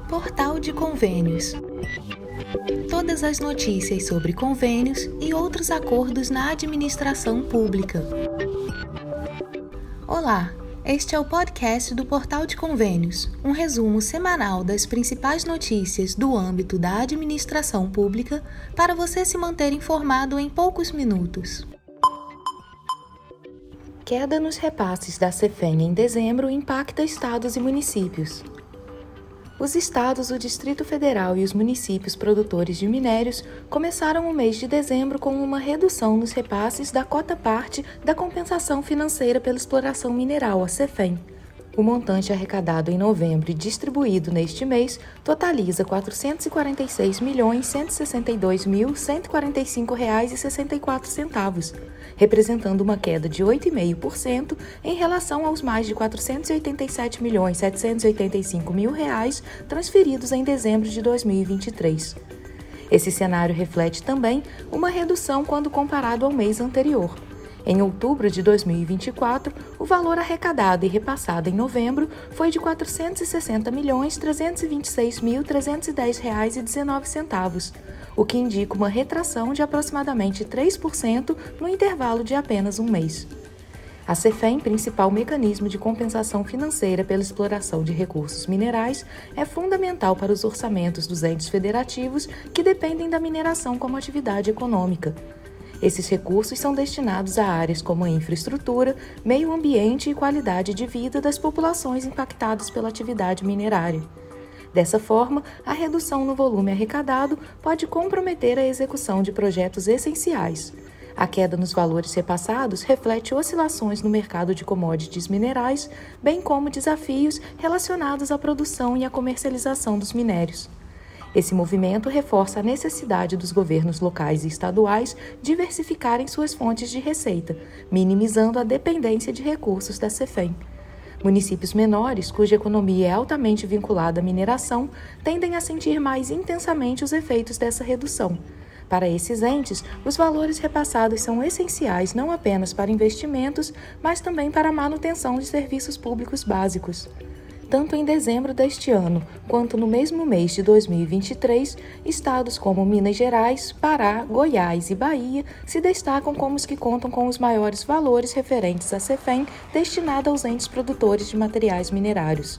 Portal de Convênios. Todas as notícias sobre convênios e outros acordos na administração pública. Olá, este é o podcast do Portal de Convênios, um resumo semanal das principais notícias do âmbito da administração pública para você se manter informado em poucos minutos. Queda nos repasses da CEFEM em dezembro impacta estados e municípios. Os estados, o Distrito Federal e os municípios produtores de minérios começaram o mês de dezembro com uma redução nos repasses da cota-parte da compensação financeira pela exploração mineral, a CEFEM. O montante arrecadado em novembro e distribuído neste mês totaliza R$ 446.162.145,64, representando uma queda de 8,5% em relação aos mais de R$ 487.785.000 transferidos em dezembro de 2023. Esse cenário reflete também uma redução quando comparado ao mês anterior. Em outubro de 2024, o valor arrecadado e repassado em novembro foi de R$ 460.326.310,19, o que indica uma retração de aproximadamente 3% no intervalo de apenas um mês. A CEFEM, principal mecanismo de compensação financeira pela exploração de recursos minerais, é fundamental para os orçamentos dos entes federativos que dependem da mineração como atividade econômica. Esses recursos são destinados a áreas como a infraestrutura, meio ambiente e qualidade de vida das populações impactadas pela atividade minerária. Dessa forma, a redução no volume arrecadado pode comprometer a execução de projetos essenciais. A queda nos valores repassados reflete oscilações no mercado de commodities minerais, bem como desafios relacionados à produção e à comercialização dos minérios. Esse movimento reforça a necessidade dos governos locais e estaduais diversificarem suas fontes de receita, minimizando a dependência de recursos da CEFEM. Municípios menores, cuja economia é altamente vinculada à mineração, tendem a sentir mais intensamente os efeitos dessa redução. Para esses entes, os valores repassados são essenciais não apenas para investimentos, mas também para a manutenção de serviços públicos básicos. Tanto em dezembro deste ano, quanto no mesmo mês de 2023, estados como Minas Gerais, Pará, Goiás e Bahia se destacam como os que contam com os maiores valores referentes à CEFEM destinada aos entes produtores de materiais minerários.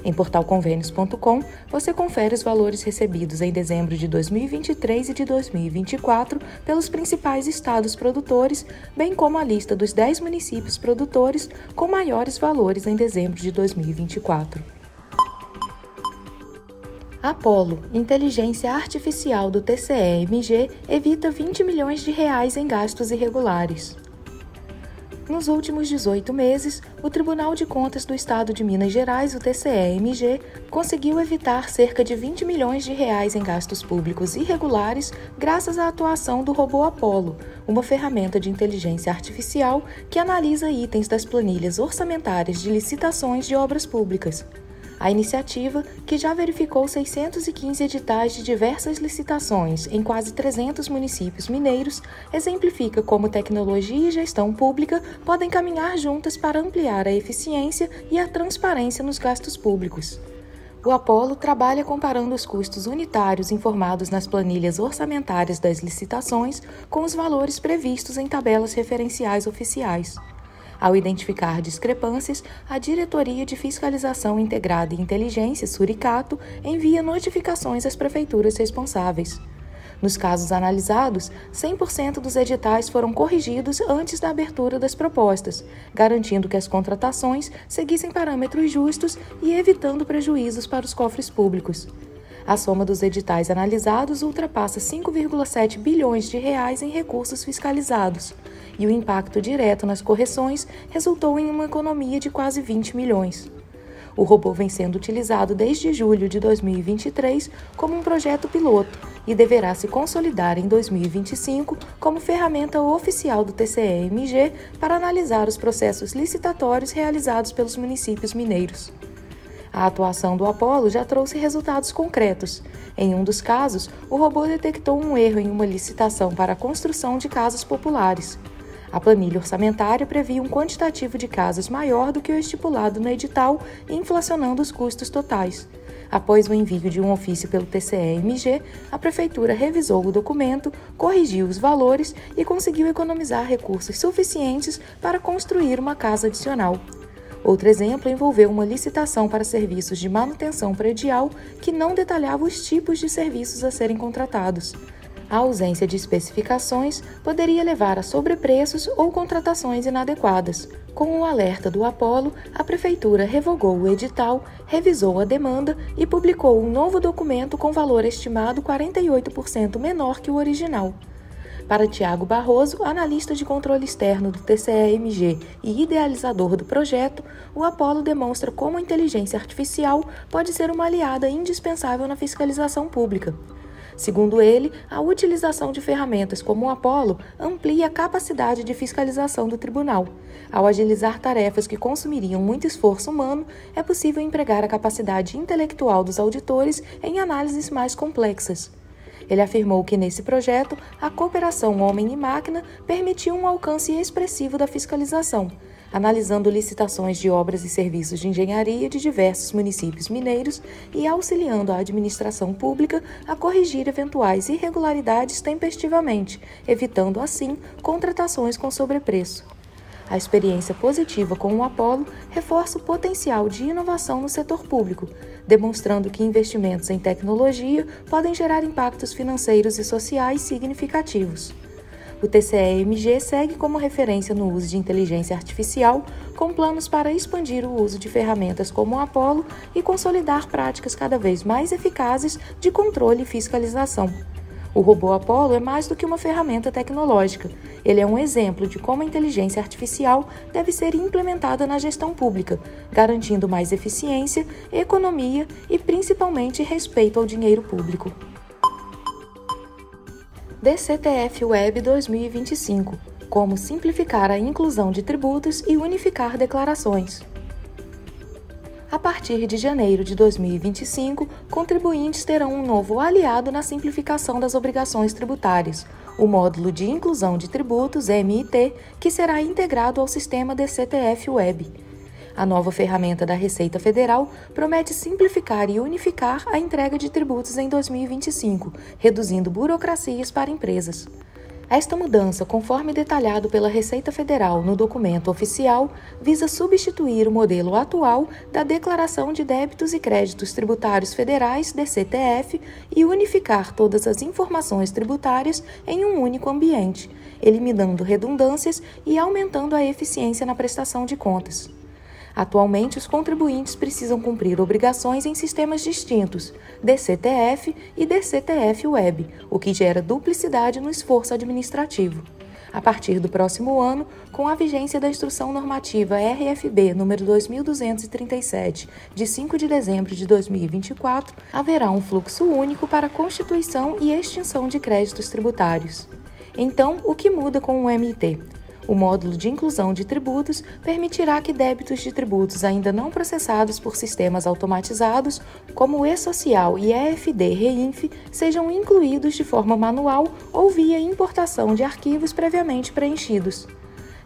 Em portalconvênios.com, você confere os valores recebidos em dezembro de 2023 e de 2024 pelos principais estados produtores, bem como a lista dos 10 municípios produtores com maiores valores em dezembro de 2024. Apollo, inteligência artificial do TCE-MG, evita R$ 20 milhões em gastos irregulares. Nos últimos 18 meses, o Tribunal de Contas do Estado de Minas Gerais, o TCE-MG, conseguiu evitar cerca de R$ 20 milhões em gastos públicos irregulares graças à atuação do robô Apollo, uma ferramenta de inteligência artificial que analisa itens das planilhas orçamentárias de licitações de obras públicas. A iniciativa, que já verificou 615 editais de diversas licitações em quase 300 municípios mineiros, exemplifica como tecnologia e gestão pública podem caminhar juntas para ampliar a eficiência e a transparência nos gastos públicos. O Apollo trabalha comparando os custos unitários informados nas planilhas orçamentárias das licitações com os valores previstos em tabelas referenciais oficiais. Ao identificar discrepâncias, a Diretoria de Fiscalização Integrada e Inteligência, Suricato, envia notificações às prefeituras responsáveis. Nos casos analisados, 100% dos editais foram corrigidos antes da abertura das propostas, garantindo que as contratações seguissem parâmetros justos e evitando prejuízos para os cofres públicos. A soma dos editais analisados ultrapassa R$ 5,7 bilhões em recursos fiscalizados, e o impacto direto nas correções resultou em uma economia de quase 20 milhões. O robô vem sendo utilizado desde julho de 2023 como um projeto piloto e deverá se consolidar em 2025 como ferramenta oficial do TCE-MG para analisar os processos licitatórios realizados pelos municípios mineiros. A atuação do Apollo já trouxe resultados concretos. Em um dos casos, o robô detectou um erro em uma licitação para a construção de casas populares. A planilha orçamentária previa um quantitativo de casas maior do que o estipulado no edital, inflacionando os custos totais. Após o envio de um ofício pelo TCE-MG, a Prefeitura revisou o documento, corrigiu os valores e conseguiu economizar recursos suficientes para construir uma casa adicional. Outro exemplo envolveu uma licitação para serviços de manutenção predial que não detalhava os tipos de serviços a serem contratados. A ausência de especificações poderia levar a sobrepreços ou contratações inadequadas. Com o alerta do Apollo, a Prefeitura revogou o edital, revisou a demanda e publicou um novo documento com valor estimado 48% menor que o original. Para Tiago Barroso, analista de controle externo do TCE-MG e idealizador do projeto, o Apollo demonstra como a inteligência artificial pode ser uma aliada indispensável na fiscalização pública. Segundo ele, a utilização de ferramentas como o Apollo amplia a capacidade de fiscalização do tribunal. Ao agilizar tarefas que consumiriam muito esforço humano, é possível empregar a capacidade intelectual dos auditores em análises mais complexas. Ele afirmou que, nesse projeto, a cooperação homem e máquina permitiu um alcance expressivo da fiscalização, analisando licitações de obras e serviços de engenharia de diversos municípios mineiros e auxiliando a administração pública a corrigir eventuais irregularidades tempestivamente, evitando, assim, contratações com sobrepreço. A experiência positiva com o Apollo reforça o potencial de inovação no setor público, demonstrando que investimentos em tecnologia podem gerar impactos financeiros e sociais significativos. O TCE-MG segue como referência no uso de inteligência artificial, com planos para expandir o uso de ferramentas como o Apollo e consolidar práticas cada vez mais eficazes de controle e fiscalização. O robô Apollo é mais do que uma ferramenta tecnológica. Ele é um exemplo de como a inteligência artificial deve ser implementada na gestão pública, garantindo mais eficiência, economia e, principalmente, respeito ao dinheiro público. DCTF Web 2025 – Como simplificar a inclusão de tributos e unificar declarações. A partir de janeiro de 2025, contribuintes terão um novo aliado na simplificação das obrigações tributárias, o Módulo de Inclusão de Tributos, MIT, que será integrado ao sistema DCTF Web. A nova ferramenta da Receita Federal promete simplificar e unificar a entrega de tributos em 2025, reduzindo burocracias para empresas. Esta mudança, conforme detalhado pela Receita Federal no documento oficial, visa substituir o modelo atual da Declaração de Débitos e Créditos Tributários Federais, DCTF, e unificar todas as informações tributárias em um único ambiente, eliminando redundâncias e aumentando a eficiência na prestação de contas. Atualmente, os contribuintes precisam cumprir obrigações em sistemas distintos, DCTF e DCTF Web, o que gera duplicidade no esforço administrativo. A partir do próximo ano, com a vigência da Instrução Normativa RFB número 2237, de 5 de dezembro de 2024, haverá um fluxo único para a constituição e extinção de créditos tributários. Então, o que muda com o MIT? O módulo de inclusão de tributos permitirá que débitos de tributos ainda não processados por sistemas automatizados, como o E-Social e EFD-REINF, sejam incluídos de forma manual ou via importação de arquivos previamente preenchidos.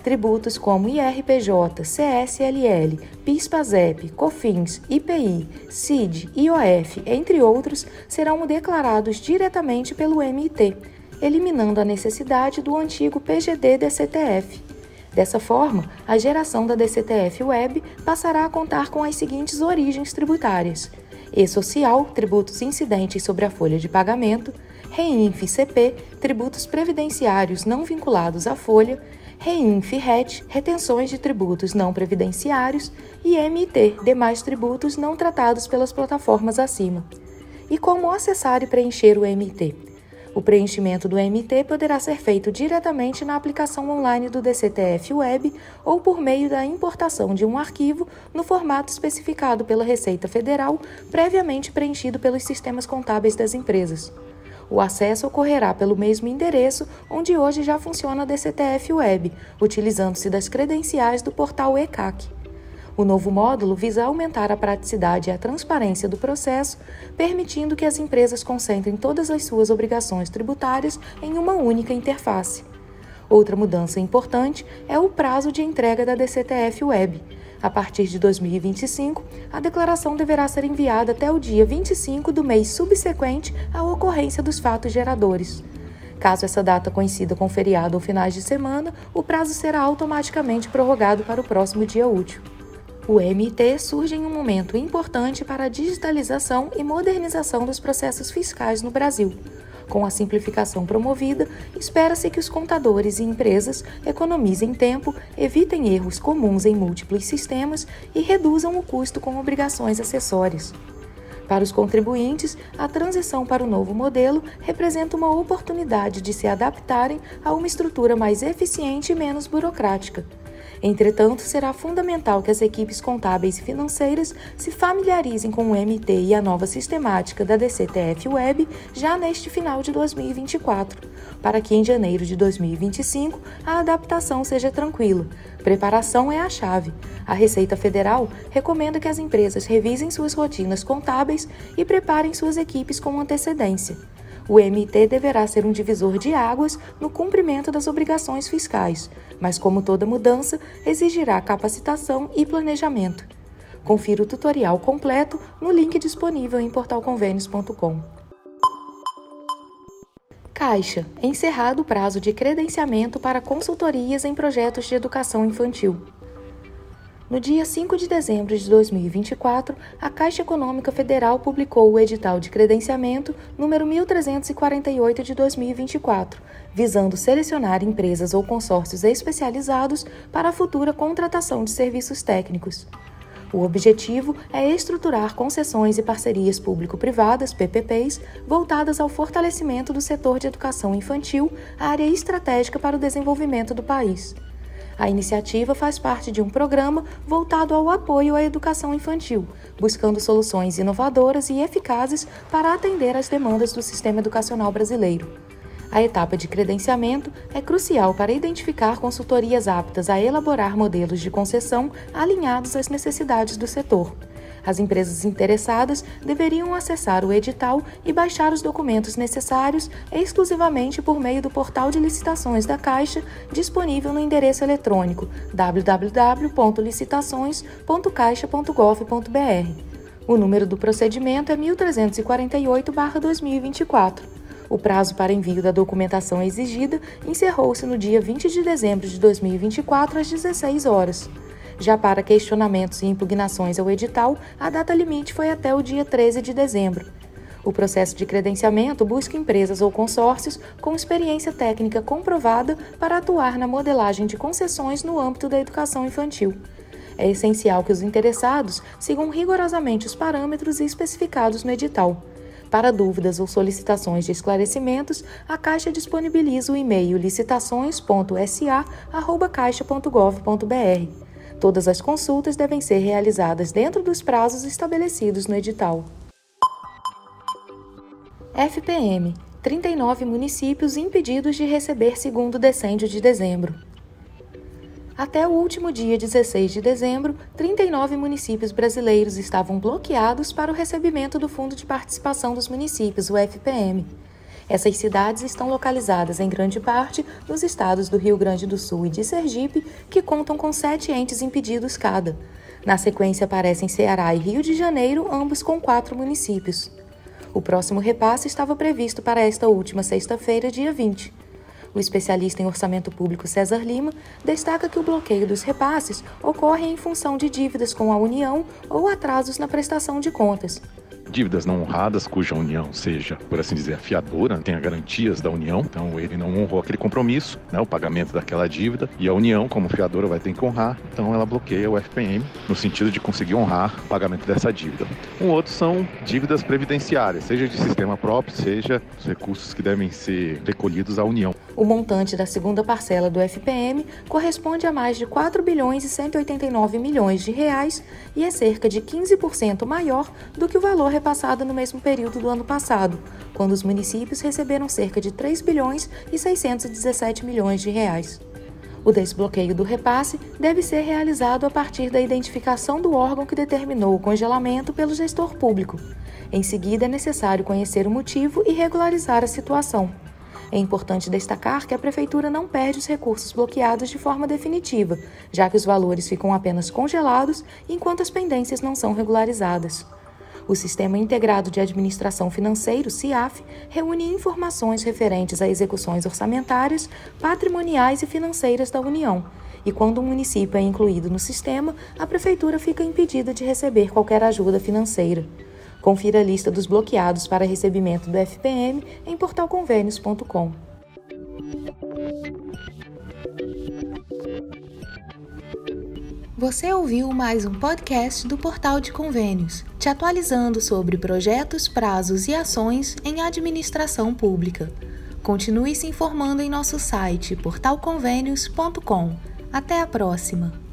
Tributos como IRPJ, CSLL, PIS/PASEP, COFINS, IPI, CID, IOF, entre outros, serão declarados diretamente pelo MIT, eliminando a necessidade do antigo PGD-DCTF. Dessa forma, a geração da DCTF Web passará a contar com as seguintes origens tributárias: E-Social, tributos incidentes sobre a folha de pagamento; REINF-CP, tributos previdenciários não vinculados à folha; REINF-RET, retenções de tributos não previdenciários; e MIT, demais tributos não tratados pelas plataformas acima. E como acessar e preencher o MIT? O preenchimento do MIT poderá ser feito diretamente na aplicação online do DCTF Web ou por meio da importação de um arquivo no formato especificado pela Receita Federal, previamente preenchido pelos sistemas contábeis das empresas. O acesso ocorrerá pelo mesmo endereço onde hoje já funciona a DCTF Web, utilizando-se das credenciais do portal ECAC. O novo módulo visa aumentar a praticidade e a transparência do processo, permitindo que as empresas concentrem todas as suas obrigações tributárias em uma única interface. Outra mudança importante é o prazo de entrega da DCTF-Web. A partir de 2025, a declaração deverá ser enviada até o dia 25 do mês subsequente à ocorrência dos fatos geradores. Caso essa data coincida com feriado ou finais de semana, o prazo será automaticamente prorrogado para o próximo dia útil. O EMT surge em um momento importante para a digitalização e modernização dos processos fiscais no Brasil. Com a simplificação promovida, espera-se que os contadores e empresas economizem tempo, evitem erros comuns em múltiplos sistemas e reduzam o custo com obrigações acessórias. Para os contribuintes, a transição para o novo modelo representa uma oportunidade de se adaptarem a uma estrutura mais eficiente e menos burocrática. Entretanto, será fundamental que as equipes contábeis e financeiras se familiarizem com o MT e a nova sistemática da DCTF-Web já neste final de 2024, para que em janeiro de 2025 a adaptação seja tranquila. Preparação é a chave. A Receita Federal recomenda que as empresas revisem suas rotinas contábeis e preparem suas equipes com antecedência. O MT deverá ser um divisor de águas no cumprimento das obrigações fiscais, mas, como toda mudança, exigirá capacitação e planejamento. Confira o tutorial completo no link disponível em portalconvênios.com. Caixa. Encerrado o prazo de credenciamento para consultorias em projetos de educação infantil. No dia 5 de dezembro de 2024, a Caixa Econômica Federal publicou o edital de credenciamento número 1348 de 2024, visando selecionar empresas ou consórcios especializados para a futura contratação de serviços técnicos. O objetivo é estruturar concessões e parcerias público-privadas, PPPs, voltadas ao fortalecimento do setor de educação infantil, área estratégica para o desenvolvimento do país. A iniciativa faz parte de um programa voltado ao apoio à educação infantil, buscando soluções inovadoras e eficazes para atender às demandas do sistema educacional brasileiro. A etapa de credenciamento é crucial para identificar consultorias aptas a elaborar modelos de concessão alinhados às necessidades do setor. As empresas interessadas deveriam acessar o edital e baixar os documentos necessários exclusivamente por meio do portal de licitações da Caixa, disponível no endereço eletrônico www.licitações.caixa.gov.br. O número do procedimento é 1348/2024. O prazo para envio da documentação exigida encerrou-se no dia 20 de dezembro de 2024, às 16 horas. Já para questionamentos e impugnações ao edital, a data limite foi até o dia 13 de dezembro. O processo de credenciamento busca empresas ou consórcios com experiência técnica comprovada para atuar na modelagem de concessões no âmbito da educação infantil. É essencial que os interessados sigam rigorosamente os parâmetros especificados no edital. Para dúvidas ou solicitações de esclarecimentos, a Caixa disponibiliza o e-mail licitações.sa@caixa.gov.br. Todas as consultas devem ser realizadas dentro dos prazos estabelecidos no edital. FPM. 39 municípios impedidos de receber segundo decêndio de dezembro. Até o último dia 16 de dezembro, 39 municípios brasileiros estavam bloqueados para o recebimento do Fundo de Participação dos Municípios, o FPM. Essas cidades estão localizadas em grande parte nos estados do Rio Grande do Sul e de Sergipe, que contam com 7 entes impedidos cada. Na sequência aparecem Ceará e Rio de Janeiro, ambos com 4 municípios. O próximo repasse estava previsto para esta última sexta-feira, dia 20. O especialista em orçamento público César Lima destaca que o bloqueio dos repasses ocorre em função de dívidas com a União ou atrasos na prestação de contas. Dívidas não honradas cuja União seja, por assim dizer, a fiadora, tenha garantias da União, então ele não honrou aquele compromisso, o pagamento daquela dívida, e a União, como fiadora, vai ter que honrar, então ela bloqueia o FPM no sentido de conseguir honrar o pagamento dessa dívida. Um outro são dívidas previdenciárias, seja de sistema próprio, seja os recursos que devem ser recolhidos à União. O montante da segunda parcela do FPM corresponde a mais de 4 bilhões e 189 milhões de reais e é cerca de 15% maior do que o valor repassado no mesmo período do ano passado, quando os municípios receberam cerca de 3 bilhões e 617 milhões de reais. O desbloqueio do repasse deve ser realizado a partir da identificação do órgão que determinou o congelamento pelo gestor público. Em seguida, é necessário conhecer o motivo e regularizar a situação. É importante destacar que a Prefeitura não perde os recursos bloqueados de forma definitiva, já que os valores ficam apenas congelados enquanto as pendências não são regularizadas. O Sistema Integrado de Administração Financeira, SIAF, reúne informações referentes a execuções orçamentárias, patrimoniais e financeiras da União. E quando um município é incluído no sistema, a Prefeitura fica impedida de receber qualquer ajuda financeira. Confira a lista dos bloqueados para recebimento do FPM em portalconvênios.com. Você ouviu mais um podcast do Portal de Convênios, te atualizando sobre projetos, prazos e ações em administração pública. Continue se informando em nosso site portalconvênios.com. Até a próxima!